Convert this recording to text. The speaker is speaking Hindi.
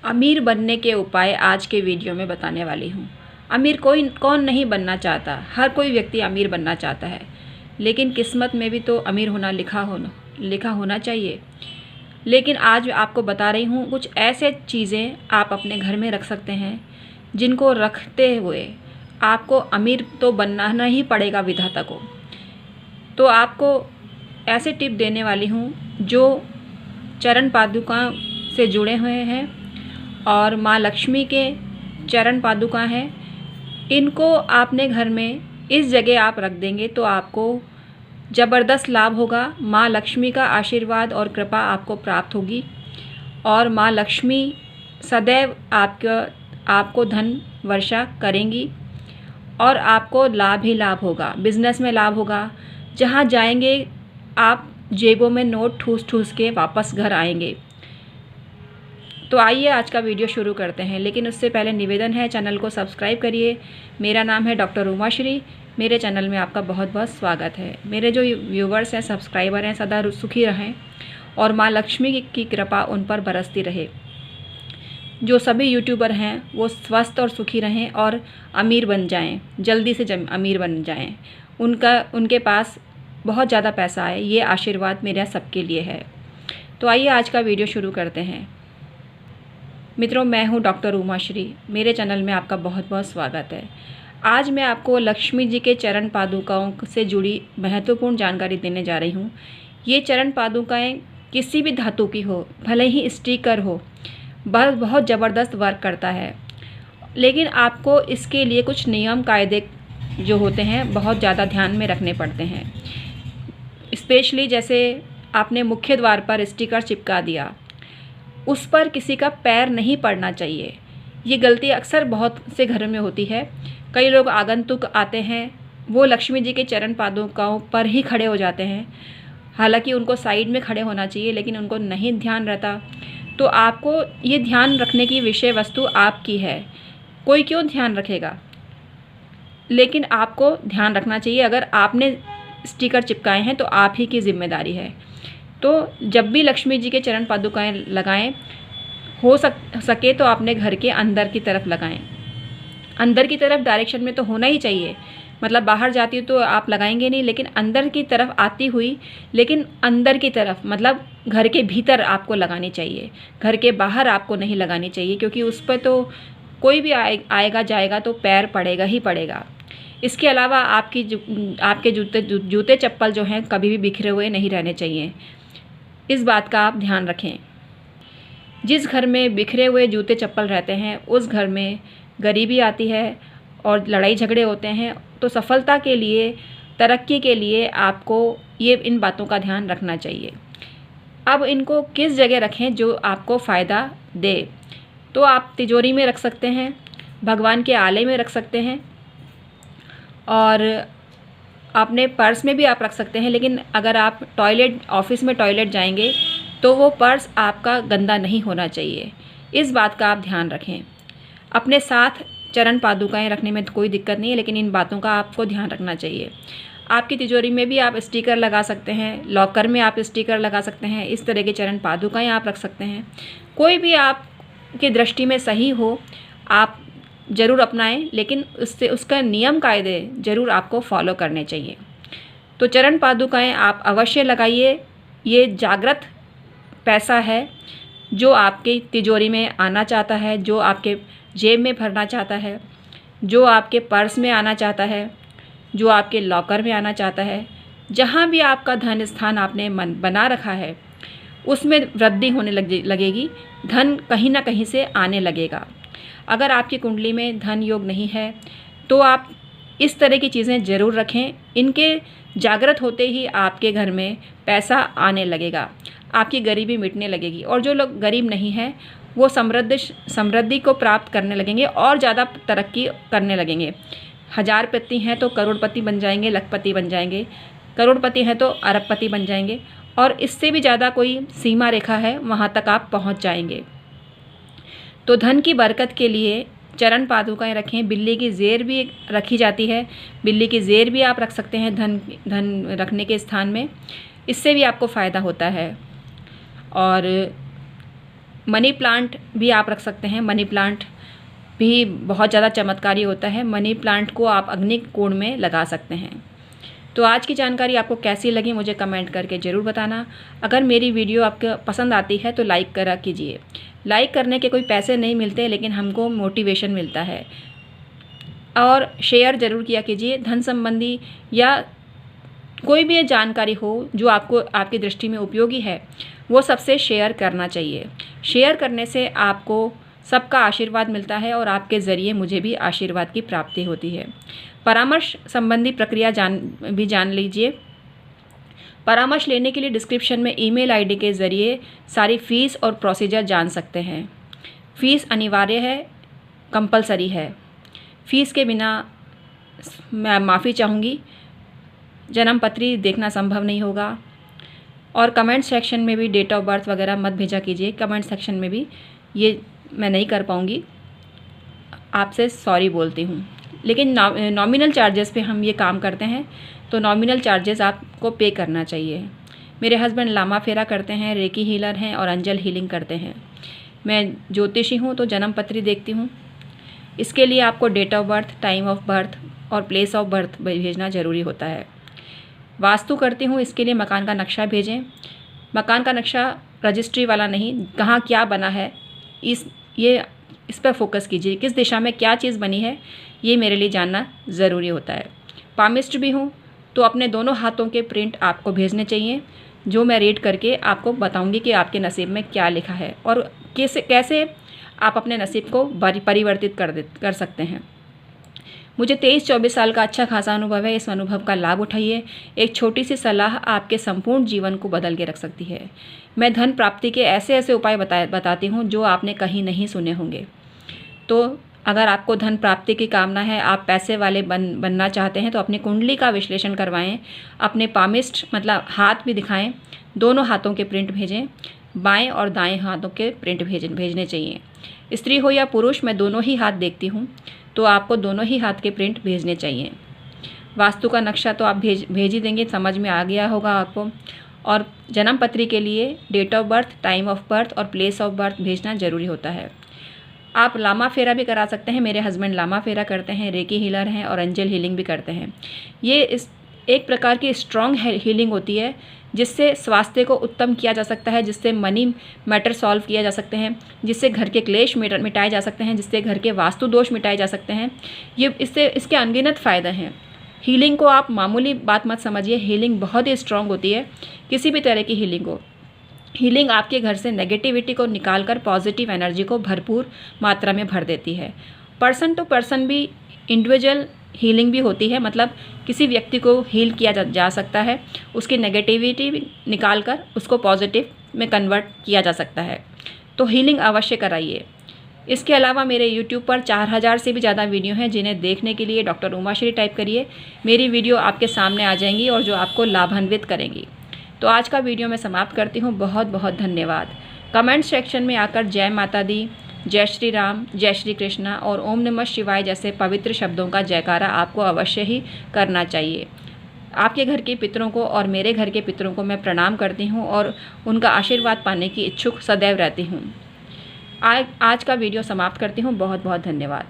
अमीर बनने के उपाय आज के वीडियो में बताने वाली हूँ। अमीर कौन नहीं बनना चाहता, हर कोई व्यक्ति अमीर बनना चाहता है, लेकिन किस्मत में भी तो अमीर होना लिखा होना चाहिए। लेकिन आज आपको बता रही हूँ कुछ ऐसे चीज़ें आप अपने घर में रख सकते हैं जिनको रखते हुए आपको अमीर तो बनना ही पड़ेगा विधाता को। तो आपको ऐसे टिप देने वाली हूँ जो चरण पादुका से जुड़े हुए हैं और माँ लक्ष्मी के चरण पादुका हैं। इनको आपने घर में इस जगह आप रख देंगे तो आपको ज़बरदस्त लाभ होगा। माँ लक्ष्मी का आशीर्वाद और कृपा आपको प्राप्त होगी और माँ लक्ष्मी सदैव आपको धन वर्षा करेंगी और आपको लाभ ही लाभ होगा। बिजनेस में लाभ होगा, जहाँ जाएंगे आप जेबों में नोट ठूस ठूस के वापस घर आएंगे। तो आइए आज का वीडियो शुरू करते हैं, लेकिन उससे पहले निवेदन है, चैनल को सब्सक्राइब करिए। मेरा नाम है डॉक्टर उमाश्री। मेरे चैनल में आपका बहुत बहुत स्वागत है। मेरे जो व्यूवर्स हैं, सब्सक्राइबर हैं, सदा सुखी रहें और माँ लक्ष्मी की कृपा उन पर बरसती रहे। जो सभी यूट्यूबर हैं वो स्वस्थ और सुखी रहें और अमीर बन जाएं, जल्दी से अमीर बन जाएं, उनके पास बहुत ज़्यादा पैसा आए, ये आशीर्वाद मेरा सबके लिए है। तो आइए आज का वीडियो शुरू करते हैं। मित्रों, मैं हूं डॉक्टर उमाश्री। मेरे चैनल में आपका बहुत बहुत स्वागत है। आज मैं आपको लक्ष्मी जी के चरण पादुकाओं से जुड़ी महत्वपूर्ण जानकारी देने जा रही हूं। ये चरण पादुकाएं किसी भी धातु की हो, भले ही स्टिकर हो, बहुत ज़बरदस्त वर्क करता है। लेकिन आपको इसके लिए कुछ नियम कायदे जो होते हैं बहुत ज़्यादा ध्यान में रखने पड़ते हैं। स्पेशली जैसे आपने मुख्य द्वार पर स्टिकर चिपका दिया, उस पर किसी का पैर नहीं पड़ना चाहिए। ये गलती अक्सर बहुत से घरों में होती है। कई लोग आगंतुक आते हैं, वो लक्ष्मी जी के चरण पादुकाओं पर ही खड़े हो जाते हैं, हालांकि उनको साइड में खड़े होना चाहिए, लेकिन उनको नहीं ध्यान रहता। तो आपको ये ध्यान रखने की विषय वस्तु आपकी है, कोई क्यों ध्यान रखेगा, लेकिन आपको ध्यान रखना चाहिए। अगर आपने स्टिकर चिपकाए हैं तो आप ही की जिम्मेदारी है। तो जब भी लक्ष्मी जी के चरण पादुकाएं लगाएं, हो सके तो अपने घर के अंदर की तरफ लगाएं। अंदर की तरफ डायरेक्शन में तो होना ही चाहिए, मतलब बाहर जाती हो तो आप लगाएंगे नहीं, लेकिन अंदर की तरफ आती हुई, लेकिन अंदर की तरफ मतलब घर के भीतर आपको लगानी चाहिए, घर के बाहर आपको नहीं लगानी चाहिए, क्योंकि उस पर तो कोई भी आएगा जाएगा तो पैर पड़ेगा ही पड़ेगा। इसके अलावा आपके जूते चप्पल जो हैं कभी भी बिखरे हुए नहीं रहने चाहिए। इस बात का आप ध्यान रखें। जिस घर में बिखरे हुए जूते चप्पल रहते हैं उस घर में गरीबी आती है और लड़ाई झगड़े होते हैं। तो सफलता के लिए, तरक्की के लिए आपको इन बातों का ध्यान रखना चाहिए। अब इनको किस जगह रखें जो आपको फ़ायदा दे? तो आप तिजोरी में रख सकते हैं, भगवान के आले में रख सकते हैं और अपने पर्स में भी आप रख सकते हैं। लेकिन अगर आप ऑफिस में टॉयलेट जाएंगे तो वो पर्स आपका गंदा नहीं होना चाहिए। इस बात का आप ध्यान रखें। अपने साथ चरण पादुकाएं रखने में कोई दिक्कत नहीं है, लेकिन इन बातों का आपको ध्यान रखना चाहिए। आपकी तिजोरी में भी आप स्टिकर लगा सकते हैं, लॉकर में आप स्टिकर लगा सकते हैं, इस तरह के चरण पादुकाएं आप रख सकते हैं। कोई भी आपकी दृष्टि में सही हो आप ज़रूर अपनाएं, लेकिन उसका नियम कायदे ज़रूर आपको फॉलो करने चाहिए। तो चरण पादुकाएं आप अवश्य लगाइए। ये जागृत पैसा है जो आपकी तिजोरी में आना चाहता है, जो आपके जेब में भरना चाहता है, जो आपके पर्स में आना चाहता है, जो आपके लॉकर में आना चाहता है। जहाँ भी आपका धन स्थान आपने बना रखा है उसमें वृद्धि होने लगेगी, धन कहीं ना कहीं से आने लगेगा। अगर आपकी कुंडली में धन योग नहीं है तो आप इस तरह की चीज़ें ज़रूर रखें। इनके जागृत होते ही आपके घर में पैसा आने लगेगा, आपकी गरीबी मिटने लगेगी और जो लोग गरीब नहीं हैं वो समृद्धि को प्राप्त करने लगेंगे और ज़्यादा तरक्की करने लगेंगे। हजारपति हैं तो करोड़पति बन जाएंगे, लखपति बन जाएंगे, करोड़पति हैं तो अरबपति बन जाएंगे और इससे भी ज़्यादा कोई सीमा रेखा है वहाँ तक आप पहुँच जाएंगे। तो धन की बरकत के लिए चरण पादुकाएं रखें। बिल्ली की ज़ेर भी रखी जाती है, बिल्ली की ज़ेर भी आप रख सकते हैं धन रखने के स्थान में, इससे भी आपको फ़ायदा होता है। और मनी प्लांट भी आप रख सकते हैं। मनी प्लांट भी बहुत ज़्यादा चमत्कारी होता है। मनी प्लांट को आप अग्नि कुंड में लगा सकते हैं। तो आज की जानकारी आपको कैसी लगी मुझे कमेंट करके ज़रूर बताना। अगर मेरी वीडियो आपको पसंद आती है तो लाइक करा कीजिए। लाइक करने के कोई पैसे नहीं मिलते, लेकिन हमको मोटिवेशन मिलता है। और शेयर ज़रूर किया कीजिए। धन संबंधी या कोई भी जानकारी हो जो आपको आपकी दृष्टि में उपयोगी है, वो सबसे शेयर करना चाहिए। शेयर करने से आपको सबका आशीर्वाद मिलता है और आपके ज़रिए मुझे भी आशीर्वाद की प्राप्ति होती है। परामर्श संबंधी प्रक्रिया जान लीजिए। परामर्श लेने के लिए डिस्क्रिप्शन में ईमेल आईडी के ज़रिए सारी फ़ीस और प्रोसीजर जान सकते हैं। फ़ीस अनिवार्य है, कंपलसरी है। फ़ीस के बिना मैं माफ़ी चाहूँगी, जन्म पत्री देखना संभव नहीं होगा। और कमेंट सेक्शन में भी डेट ऑफ बर्थ वगैरह मत भेजा कीजिए। कमेंट सेक्शन में भी ये मैं नहीं कर पाऊँगी, आपसे सॉरी बोलती हूँ। लेकिन नॉमिनल चार्जेस पे हम ये काम करते हैं, तो नॉमिनल चार्जेस आपको पे करना चाहिए। मेरे हस्बैंड लामा फेरा करते हैं, रेकी हीलर हैं और अंजल हीलिंग करते हैं। मैं ज्योतिषी हूँ तो जन्म पत्री देखती हूँ। इसके लिए आपको date of birth, time of birth और प्लेस ऑफ बर्थ भेजना ज़रूरी होता है। वास्तु करती हूँ, इसके लिए मकान का नक्शा भेजें। मकान का नक्शा रजिस्ट्री वाला नहीं, कहाँ क्या बना है इस पर फोकस कीजिए। किस दिशा में क्या चीज़ बनी है, ये मेरे लिए जानना ज़रूरी होता है। पामिस्ट भी हूँ, तो अपने दोनों हाथों के प्रिंट आपको भेजने चाहिए, जो मैं रीड करके आपको बताऊंगी कि आपके नसीब में क्या लिखा है और कैसे आप अपने नसीब को परिवर्तित कर सकते हैं। मुझे 23-24 साल का अच्छा खासा अनुभव है। इस अनुभव का लाभ उठाइए। एक छोटी सी सलाह आपके संपूर्ण जीवन को बदल के रख सकती है। मैं धन प्राप्ति के ऐसे ऐसे उपाय बताती हूँ जो आपने कहीं नहीं सुने होंगे। तो अगर आपको धन प्राप्ति की कामना है, आप पैसे वाले बनना चाहते हैं, तो अपनी कुंडली का विश्लेषण करवाएं। अपने पामिस्ट मतलब हाथ भी दिखाएं। दोनों हाथों के प्रिंट भेजें। बाएं और दाएं हाथों के प्रिंट भेजने चाहिए। स्त्री हो या पुरुष, मैं दोनों ही हाथ देखती हूँ, तो आपको दोनों ही हाथ के प्रिंट भेजने चाहिए। वास्तु का नक्शा तो आप भेज ही देंगे, समझ में आ गया होगा आपको। और जन्म पत्री के लिए date of birth, time of birth और प्लेस ऑफ बर्थ भेजना ज़रूरी होता है। आप लामा फेरा भी करा सकते हैं। मेरे हस्बैंड लामा फेरा करते हैं, रेकी हीलर हैं और एंजल हीलिंग भी करते हैं। ये एक प्रकार की स्ट्रॉन्ग हीलिंग होती है, जिससे स्वास्थ्य को उत्तम किया जा सकता है, जिससे मनी मैटर सॉल्व किया जा सकते हैं, जिससे घर के क्लेश मिटाए जा सकते हैं, जिससे घर के वास्तु दोष मिटाए जा सकते हैं। इसके अनगिनत फ़ायदे हैं। हीलिंग को आप मामूली बात मत समझिए। हीलिंग बहुत ही स्ट्रॉन्ग होती है। किसी भी तरह की हीलिंग हो, हीलिंग आपके घर से नेगेटिविटी को निकालकर पॉजिटिव एनर्जी को भरपूर मात्रा में भर देती है। पर्सन टू पर्सन भी इंडिविजुअल हीलिंग भी होती है, मतलब किसी व्यक्ति को हील किया जा सकता है, उसकी नेगेटिविटी निकालकर उसको पॉजिटिव में कन्वर्ट किया जा सकता है। तो हीलिंग अवश्य कराइए। इसके अलावा मेरे YouTube पर 4000 से भी ज़्यादा वीडियो हैं, जिन्हें देखने के लिए डॉक्टर उमाश्री टाइप करिए। मेरी वीडियो आपके सामने आ जाएंगी और जो आपको लाभान्वित करेंगी। तो आज का वीडियो मैं समाप्त करती हूँ। बहुत बहुत धन्यवाद। कमेंट सेक्शन में आकर जय माता दी, जय श्री राम, जय श्री कृष्णा और ओम नमः शिवाय जैसे पवित्र शब्दों का जयकारा आपको अवश्य ही करना चाहिए। आपके घर के पितरों को और मेरे घर के पितरों को मैं प्रणाम करती हूँ और उनका आशीर्वाद पाने की इच्छुक सदैव रहती हूँ। आज का वीडियो समाप्त करती हूँ। बहुत बहुत धन्यवाद।